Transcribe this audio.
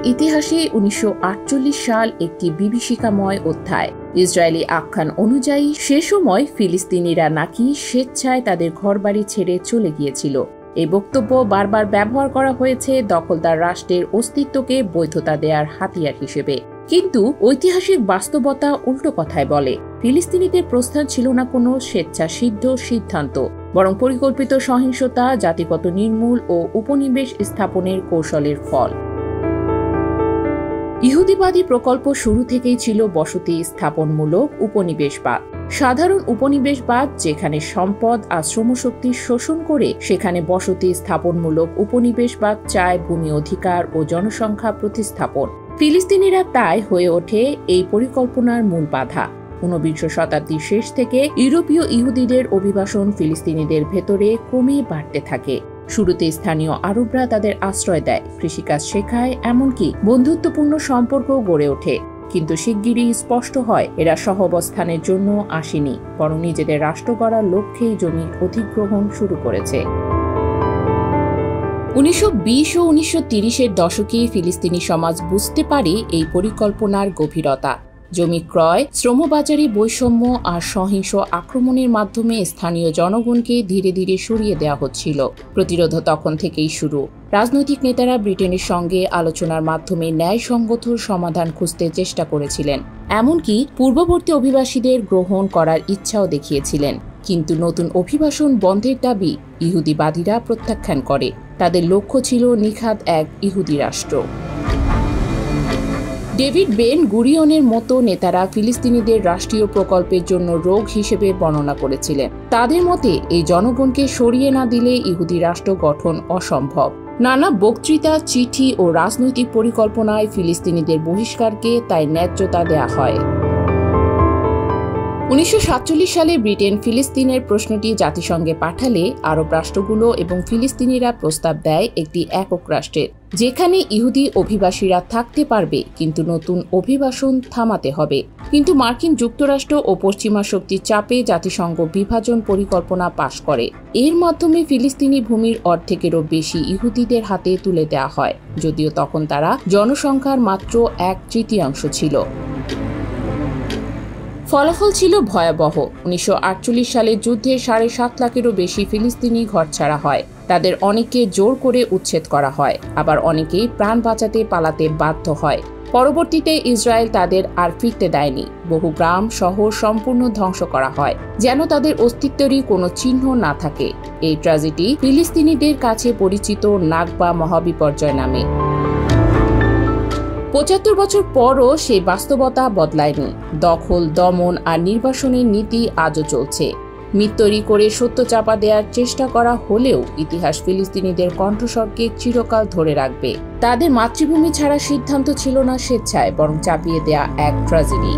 ইতিহাসে 1948 সাল একটি বিভীষিকাময় অধ্যায়। ইসরায়েলি আখ্যান অনুযায়ী সে সময় ফিলিস্তিনিরা নাকি স্বেচ্ছায় তাদের ঘরবাড়ি ছেড়ে চলে গিয়েছিল। এই বক্তব্য বারবার ব্যবহার করা হয়েছে দখলদার রাষ্ট্রের অস্তিত্বকে বৈধতা দেওয়ার হাতিয়ার হিসেবে। কিন্তু ঐতিহাসিক বাস্তবতা উল্টো কথায় বলে। ফিলিস্তিনিদের প্রস্থান ছিল না কোনো স্বেচ্ছাসিদ্ধ সিদ্ধান্ত, বরং পরিকল্পিত সহিংসতা, জাতিগত নির্মূল ও উপনিবেশ স্থাপনের কৌশলের ফল। ইহুদিবাদী প্রকল্প শুরু থেকেই ছিল বসতি স্থাপনমূলক উপনিবেশবাদ। সাধারণ উপনিবেশবাদ, যেখানে সম্পদ আর শ্রমশক্তি শোষণ করে সেখানে বসতি স্থাপনমূলক উপনিবেশবাদ চায় ভূমি অধিকার ও জনসংখ্যা প্রতিস্থাপন। ফিলিস্তিনিরা তাই হয়ে ওঠে এই পরিকল্পনার মূল বাধা। 19 শতাব্দীর শেষ থেকে ইউরোপীয় ইহুদিদের অভিবাসন ফিলিস্তিনিদের ভেতরে ক্রমেই বাড়তে থাকে। শুরুতে স্থানীয় আরবরা তাদের আশ্রয় দেয়, কৃষিকাজ শেখায়, এমনকি বন্ধুত্বপূর্ণ সম্পর্ক গড়ে ওঠে। কিন্তু শিগগিরই স্পষ্ট হয় এরা সহাবস্থানের জন্য আসেনি, বরং নিজেদের রাষ্ট্র গড়ার লক্ষ্যেই জমি অধিগ্রহণ শুরু করেছে। 1920 ও 1930-এর দশকে ফিলিস্তিনি সমাজ বুঝতে পারে এই পরিকল্পনার গভীরতা। জমি ক্রয়, শ্রমবাজারে বৈষম্য আর সহিংস আক্রমণের মাধ্যমে স্থানীয় জনগণকে ধীরে ধীরে সরিয়ে দেওয়া হচ্ছিল। প্রতিরোধ তখন থেকেই শুরু। রাজনৈতিক নেতারা ব্রিটেনের সঙ্গে আলোচনার মাধ্যমে ন্যায়সঙ্গত সমাধান খুঁজতে চেষ্টা করেছিলেন, এমনকি পূর্ববর্তী অভিবাসীদের গ্রহণ করার ইচ্ছাও দেখিয়েছিলেন। কিন্তু নতুন অভিবাসন বন্ধের দাবি ইহুদিবাদীরা প্রত্যাখ্যান করে। তাদের লক্ষ্য ছিল নিখাদ এক ইহুদি রাষ্ট্র। ডেভিড বেন গুরিয়নের মতো নেতারা ফিলিস্তিনিদের রাষ্ট্রীয় প্রকল্পের জন্য রোগ হিসেবে বর্ণনা করেছিলেন। তাদের মতে এই জনগণকে সরিয়ে না দিলে ইহুদি রাষ্ট্র গঠন অসম্ভব। নানা বক্তৃতা, চিঠি ও রাজনৈতিক পরিকল্পনায় ফিলিস্তিনিদের বহিষ্কারকে তাই ন্যায্যতা দেয়া হয়। 1947 সালে ব্রিটেন ফিলিস্তিনের প্রশ্নটি জাতিসংঘে পাঠালে আরব রাষ্ট্রগুলো এবং ফিলিস্তিনিরা প্রস্তাব দেয় একটি একক রাষ্ট্রের, যেখানে ইহুদি অভিবাসীরা থাকতে পারবে, কিন্তু নতুন অভিবাসন থামাতে হবে। কিন্তু মার্কিন যুক্তরাষ্ট্র ও পশ্চিমা শক্তির চাপে জাতিসংঘ বিভাজন পরিকল্পনা পাশ করে। এর মাধ্যমে ফিলিস্তিনি ভূমির অর্ধেকেরও বেশি ইহুদিদের হাতে তুলে দেওয়া হয়, যদিও তখন তারা জনসংখ্যার মাত্র 1/3 ছিল। ফলাফল ছিল ভয়াবহ। 1948 সালের যুদ্ধে 7.5 লাখেরও বেশি ফিলিস্তিনি ঘরছাড়া হয়। তাদের অনেককে জোর করে উচ্ছেদ করা হয়, আবার অনেকেই প্রাণ বাঁচাতে পালাতে বাধ্য হয়। পরবর্তীতে ইসরায়েল তাদের আর ফিরতে দেয়নি। বহু গ্রাম শহর সম্পূর্ণ ধ্বংস করা হয়, যেন তাদের অস্তিত্বেরই কোনো চিহ্ন না থাকে। এই ট্র্যাজেডি ফিলিস্তিনিদের কাছে পরিচিত নাকবা মহাবিপর্যয় নামে। 75 বছর পরও সেই বাস্তবতা বদলায়নি। দখল, দমন আর নির্বাসনের নীতি আজও চলছে। মিথ তৈরি করে সত্য চাপা দেওয়ার চেষ্টা করা হলেও ইতিহাস ফিলিস্তিনিদের কণ্ঠস্বরকে চিরকাল ধরে রাখবে। তাদের মাতৃভূমি ছাড়া সিদ্ধান্ত ছিল না স্বেচ্ছায়, বরং চাপিয়ে দেয়া এক ট্র্যাজেডি।